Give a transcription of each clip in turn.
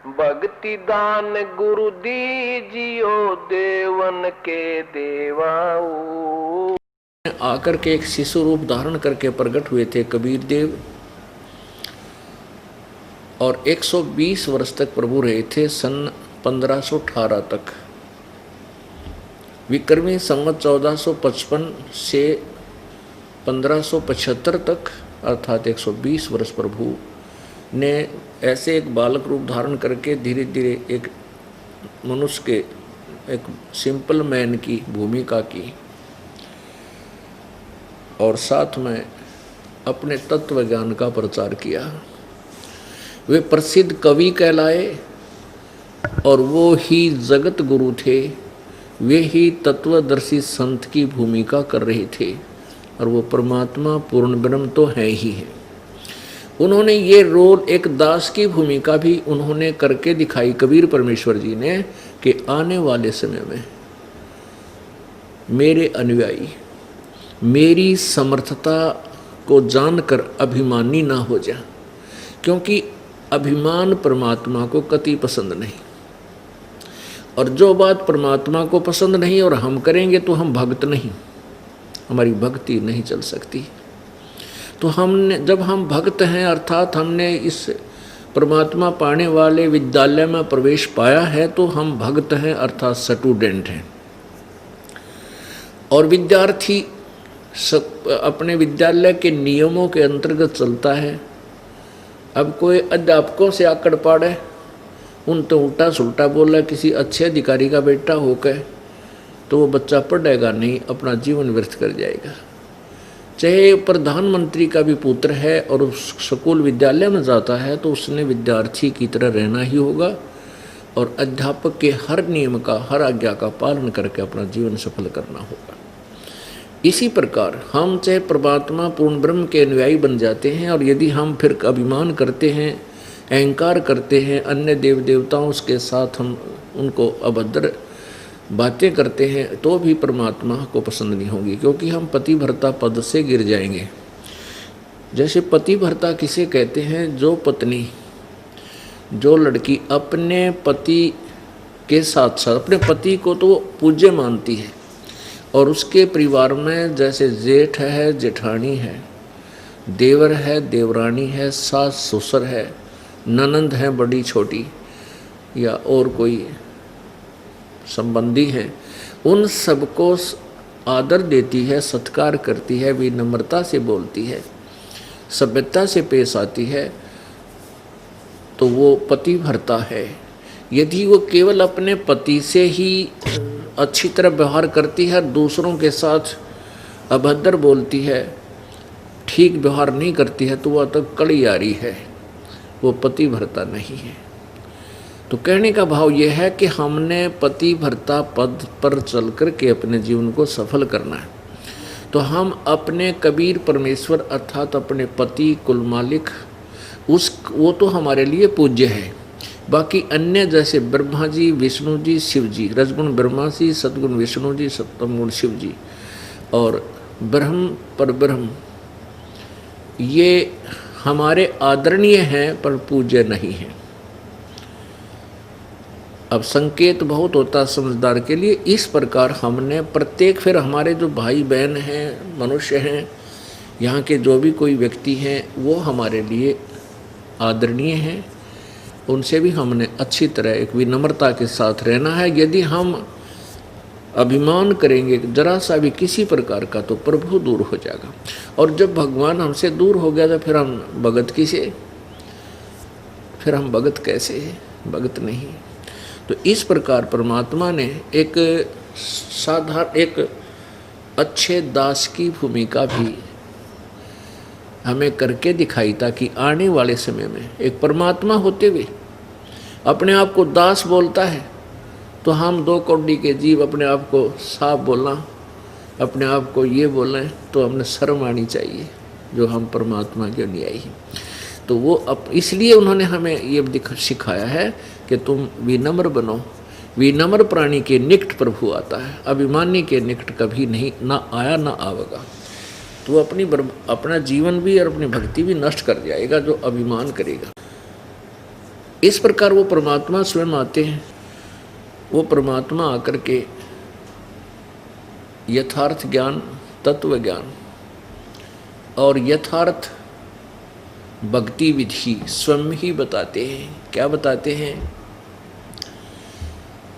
भक्ति दान गुरु दीजियो देवन के देवाऊ। आकर के एक शिशु रूप धारण करके प्रकट हुए थे कबीर देव, और 120 वर्ष तक प्रभु रहे थे, सन 1518 तक। विक्रमी संवत 1455 से 1575 तक, अर्थात 120 वर्ष प्रभु ने ऐसे एक बालक रूप धारण करके धीरे धीरे एक मनुष्य के, एक सिंपल मैन की भूमिका की, और साथ में अपने तत्व ज्ञान का प्रचार किया। वे प्रसिद्ध कवि कहलाए और वो ही जगत गुरु थे, वे ही तत्वदर्शी संत की भूमिका कर रहे थे, और वो परमात्मा पूर्ण ब्रह्म तो है ही है। उन्होंने ये रोल, एक दास की भूमिका भी उन्होंने करके दिखाई कबीर परमेश्वर जी ने, कि आने वाले समय में मेरे अनुयायी मेरी समर्थता को जानकर अभिमानी ना हो जा, क्योंकि अभिमान परमात्मा को कति पसंद नहीं। और जो बात परमात्मा को पसंद नहीं और हम करेंगे तो हम भक्त नहीं, हमारी भक्ति नहीं चल सकती। तो हमने, जब हम भक्त हैं अर्थात हमने इस परमात्मा पाने वाले विद्यालय में प्रवेश पाया है, तो हम भक्त हैं अर्थात स्टूडेंट हैं। और विद्यार्थी अपने विद्यालय के नियमों के अंतर्गत चलता है। अब कोई अध्यापकों से आकड़ पाड़े, उन तो उल्टा सुल्टा बोला किसी अच्छे अधिकारी का बेटा होकर, तो वो बच्चा पढ़ेगा नहीं, अपना जीवन व्यर्थ कर जाएगा। चाहे प्रधानमंत्री का भी पुत्र है और उस स्कूल विद्यालय में जाता है, तो उसने विद्यार्थी की तरह रहना ही होगा, और अध्यापक के हर नियम का, हर आज्ञा का पालन करके अपना जीवन सफल करना होगा। इसी प्रकार हम चाहे परमात्मा पूर्ण ब्रह्म के अनुयायी बन जाते हैं, और यदि हम फिर अभिमान करते हैं, अहंकार करते हैं, अन्य देव देवताओं के साथ हम उनको अभद्र बातें करते हैं, तो भी परमात्मा को पसंद नहीं होगी, क्योंकि हम पतिव्रता पद से गिर जाएंगे। जैसे पतिव्रता किसे कहते हैं? जो पत्नी, जो लड़की अपने पति के साथ साथ अपने पति को तो पूज्य मानती है, और उसके परिवार में जैसे जेठ है, जेठानी है, देवर है, देवरानी है, सास ससुर है, ननंद है बड़ी छोटी, या और कोई संबंधी है, उन सबको आदर देती है, सत्कार करती है, विनम्रता से बोलती है, सभ्यता से पेश आती है, तो वो पतिव्रता है। यदि वो केवल अपने पति से ही अच्छी तरह व्यवहार करती है, दूसरों के साथ अभद्र बोलती है, ठीक व्यवहार नहीं करती है, तो वह तो कड़ियारी है, वो पतिव्रता नहीं है। तो कहने का भाव यह है कि हमने पतिव्रता पद पर चल कर के अपने जीवन को सफल करना है। तो हम अपने कबीर परमेश्वर अर्थात अपने पति कुल मालिक, वो तो हमारे लिए पूज्य है। बाकी अन्य जैसे ब्रह्मा जी, विष्णु जी, शिव जी, रजगुण ब्रह्मा जी, सद्गुण विष्णु जी, सप्तम गुण शिव जी, और ब्रह्म पर ब्रह्म, ये हमारे आदरणीय हैं पर पूज्य नहीं हैं। अब संकेत बहुत होता है समझदार के लिए। इस प्रकार हमने प्रत्येक, फिर हमारे जो भाई बहन हैं, मनुष्य हैं, यहाँ के जो भी कोई व्यक्ति हैं, वो हमारे लिए आदरणीय हैं, उनसे भी हमने अच्छी तरह एक विनम्रता के साथ रहना है। यदि हम अभिमान करेंगे जरा सा भी किसी प्रकार का, तो प्रभु दूर हो जाएगा, और जब भगवान हमसे दूर हो गया तो फिर हम भगत किसे, फिर हम भगत कैसे हैं? भगत नहीं। तो इस प्रकार परमात्मा ने एक साधारण, एक अच्छे दास की भूमिका भी हमें करके दिखाई, ताकि आने वाले समय में एक परमात्मा होते हुए अपने आप को दास बोलता है, तो हम दो कौड़ी के जीव अपने आप को साफ बोलना, अपने आप को ये बोलें, तो हमने शर्म आनी चाहिए जो हम परमात्मा के अनुयायी हैं। तो वो इसलिए उन्होंने हमें ये सिखाया है कि तुम विनम्र बनो। विनम्र प्राणी के निकट प्रभु आता है, अभिमानी के निकट कभी नहीं, ना आया ना आवेगा। तो अपना जीवन भी और अपनी भक्ति भी नष्ट कर जाएगा जो अभिमान करेगा। इस प्रकार वो परमात्मा स्वयं आते हैं। वो परमात्मा आकर के यथार्थ ज्ञान, तत्व ज्ञान और यथार्थ भक्ति विधि स्वयं ही बताते हैं। क्या बताते हैं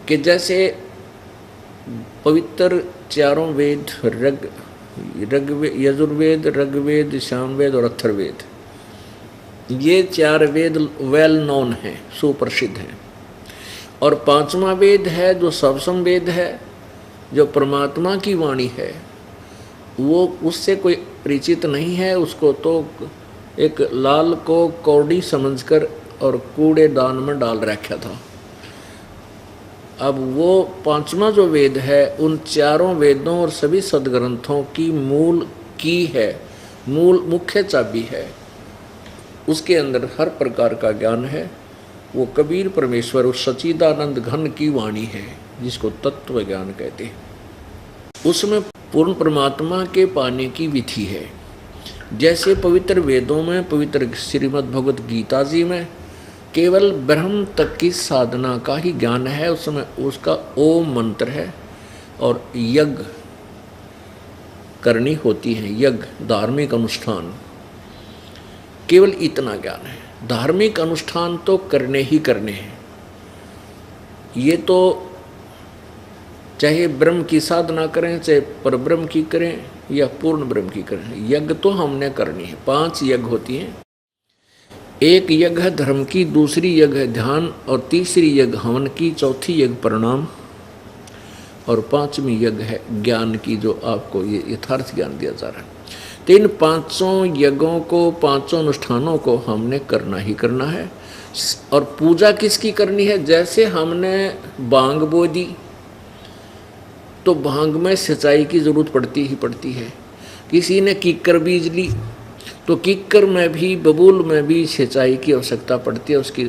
कि जैसे पवित्र चारों वेद यजुर्वेद, ऋग्वेद, सामवेद और अथर्ववेद, ये 4 वेद वेल नोन हैं, सुप्रसिद्ध हैं। और 5वां वेद है जो सवसम वेद है, जो परमात्मा की वाणी है, वो उससे कोई परिचित नहीं है। उसको तो एक लाल को कौड़ी समझकर और कूड़ेदान में डाल रखा था। अब वो 5वां जो वेद है उन 4 वेदों और सभी सदग्रंथों की मूल की है, मूल मुख्य चाबी है। उसके अंदर हर प्रकार का ज्ञान है। वो कबीर परमेश्वर उस सच्चिदानंद घन की वाणी है, जिसको तत्व ज्ञान कहते हैं। उसमें पूर्ण परमात्मा के पाने की विधि है। जैसे पवित्र वेदों में, पवित्र श्रीमद् भगवत गीता जी में केवल ब्रह्म तक की साधना का ही ज्ञान है। उसमें उसका ओम मंत्र है और यज्ञ करनी होती है, यज्ञ धार्मिक अनुष्ठान, केवल इतना ज्ञान है। धार्मिक अनुष्ठान तो करने ही करने हैं। ये तो चाहे ब्रह्म की साधना करें, चाहे परब्रह्म की करें या पूर्ण ब्रह्म की करें, यज्ञ तो हमने करनी है। 5 यज्ञ होती हैं। एक यज्ञ है धर्म की, दूसरी यज्ञ है ध्यान, और तीसरी यज्ञ हवन की, चौथी यज्ञ प्रणाम, और 5वीं यज्ञ है ज्ञान की, जो आपको ये यथार्थ ज्ञान दिया जा रहा है। तो इन 5 यज्ञों को, 5 अनुष्ठानों को हमने करना ही करना है। और पूजा किसकी करनी है? जैसे हमने बांग बो दी तो भांग में सिंचाई की जरूरत पड़ती ही पड़ती है। किसी ने कीकर बीज ली तो कीकर में भी, बबूल में भी सिंचाई की आवश्यकता पड़ती है, उसकी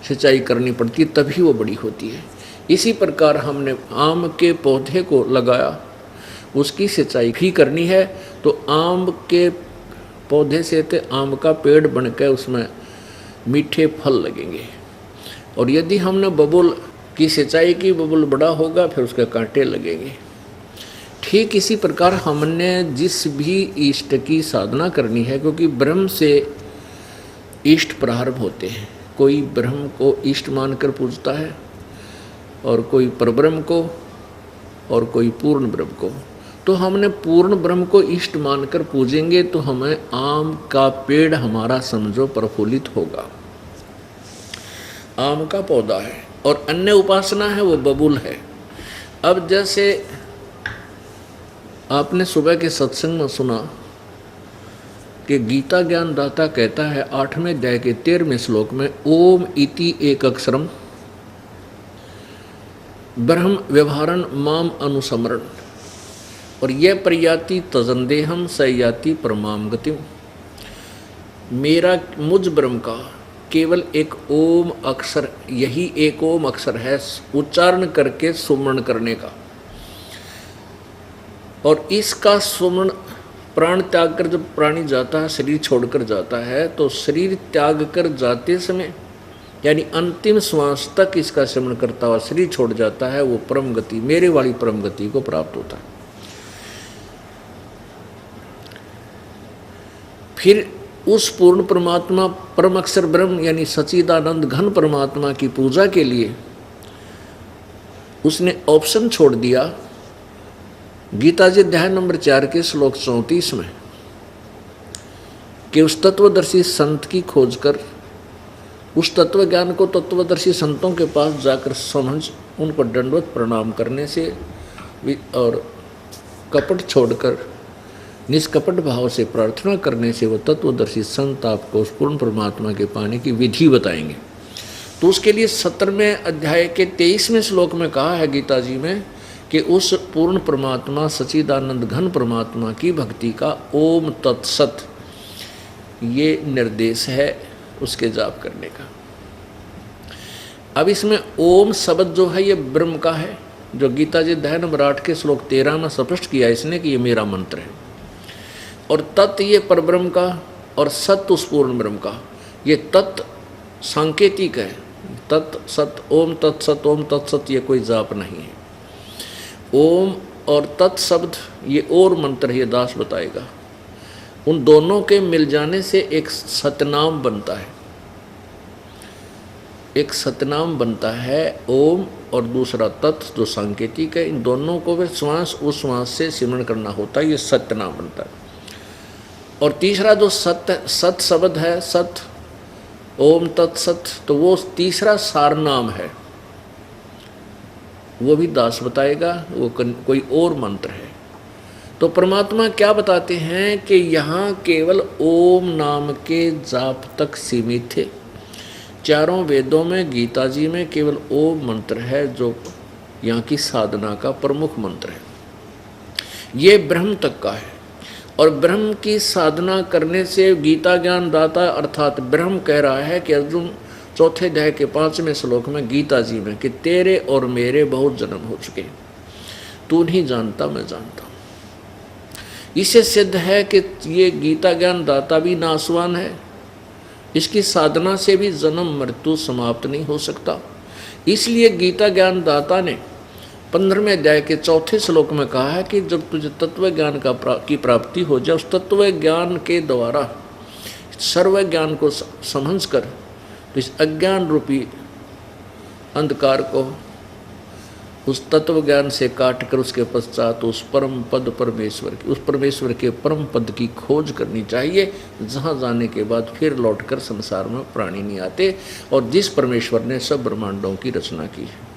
सिंचाई करनी पड़ती है, तभी वो बड़ी होती है। इसी प्रकार हमने आम के पौधे को लगाया, उसकी सिंचाई ही करनी है, तो आम के पौधे से तो आम का पेड़ बनकर उसमें मीठे फल लगेंगे। और यदि हमने बबूल की सिंचाई की, बबूल बड़ा होगा, फिर उसके कांटे लगेंगे। ठीक इसी प्रकार हमने जिस भी इष्ट की साधना करनी है, क्योंकि ब्रह्म से इष्ट प्रारंभ होते हैं। कोई ब्रह्म को इष्ट मानकर पूजता है, और कोई परब्रह्म को, और कोई पूर्ण ब्रह्म को। तो हमने पूर्ण ब्रह्म को इष्ट मानकर पूजेंगे तो हमें आम का पेड़ हमारा समझो प्रफुल्लित होगा। आम का पौधा है। और अन्य उपासना है वो बबूल है। अब जैसे आपने सुबह के सत्संग में सुना कि गीता ज्ञान दाता कहता है 8वें अध्याय के 13वें श्लोक में, ओम इति एक अक्षरम ब्रह्म व्यवहारन माम अनुसमरण, और यह प्रयाति तजंदेहम सयाति परमाम गतिम। मेरा मुझ ब्रह्म का केवल एक ओम अक्षर, यही एक ओम अक्षर है उच्चारण करके सुमरण करने का। और इसका सुमरण प्राण त्याग कर जब प्राणी जाता है, शरीर छोड़कर जाता है, तो शरीर त्याग कर जाते समय यानी अंतिम श्वास तक इसका स्मरण करता हुआ शरीर छोड़ जाता है, वो परम गति, मेरे वाली परम गति को प्राप्त होता है। फिर उस पूर्ण परमात्मा, परम अक्षर ब्रह्म यानी सच्चिदानंद घन परमात्मा की पूजा के लिए उसने ऑप्शन छोड़ दिया गीता जी अध्याय नंबर 4 के श्लोक 34 में, कि उस तत्वदर्शी संत की खोज कर, उस तत्व ज्ञान को तत्वदर्शी संतों के पास जाकर समझ, उनको दंडवत प्रणाम करने से और कपट छोड़कर निष्कपट भाव से प्रार्थना करने से वो तत्वदर्शी संत आपको उस पूर्ण परमात्मा के पाने की विधि बताएंगे। तो उसके लिए 17वें अध्याय के 23वें श्लोक में कहा है गीता जी में कि उस पूर्ण परमात्मा सच्चिदानंद घन परमात्मा की भक्ति का ओम तत्सत ये निर्देश है उसके जाप करने का। अब इसमें ओम शब्द जो है ये ब्रह्म का है, जो गीता जी अध्याय नंबर 8 के श्लोक 13 में स्पष्ट किया इसने कि ये मेरा मंत्र है। और तत् ये परब्रह्म का, और सत उस पूर्ण ब्रह्म का। ये तत् सांकेतिक है। तत्सत, ओम तत्सत, ओम तत्सत, ये कोई जाप नहीं है। ओम और तत्शब्द ये और मंत्र ये दास बताएगा। उन दोनों के मिल जाने से एक सतनाम बनता है, एक सतनाम बनता है। ओम और दूसरा तत् जो सांकेतिक है, इन दोनों को वे श्वास उस श्वास से सिमरण करना होता है, ये सतनाम बनता है। और तीसरा जो सत शब्द है, सत, ओम तत्सत, तो वो तीसरा सारनाम है, वो भी दास बताएगा, वो कोई और मंत्र है। तो परमात्मा क्या बताते हैं कि यहाँ केवल ओम नाम के जाप तक सीमित थे। चारों वेदों में, गीता जी में केवल ओम मंत्र है जो यहाँ की साधना का प्रमुख मंत्र है। ये ब्रह्म तक का है। और ब्रह्म की साधना करने से गीता ज्ञान दाता अर्थात ब्रह्म कह रहा है कि अर्जुन, चौथे अध्याय के 5वें श्लोक में गीता जी में, कि तेरे और मेरे बहुत जन्म हो चुके, तू नहीं जानता मैं जानता हूँ। इससे सिद्ध है कि ये गीता ज्ञान दाता भी नासवान है, इसकी साधना से भी जन्म मृत्यु समाप्त नहीं हो सकता। इसलिए गीता ज्ञान दाता ने 15वें अध्याय के 4थे श्लोक में कहा है कि जब तुझे तत्व ज्ञान की प्राप्ति हो जाए, उस तत्व ज्ञान के द्वारा सर्व ज्ञान को समझ कर तो इस अज्ञान रूपी अंधकार को उस तत्व ज्ञान से काट कर उसके पश्चात उस परम पद परमेश्वर की, उस परमेश्वर के परम पद की खोज करनी चाहिए, जहाँ जाने के बाद फिर लौटकर संसार में प्राणी नहीं आते, और जिस परमेश्वर ने सब ब्रह्मांडों की रचना की है।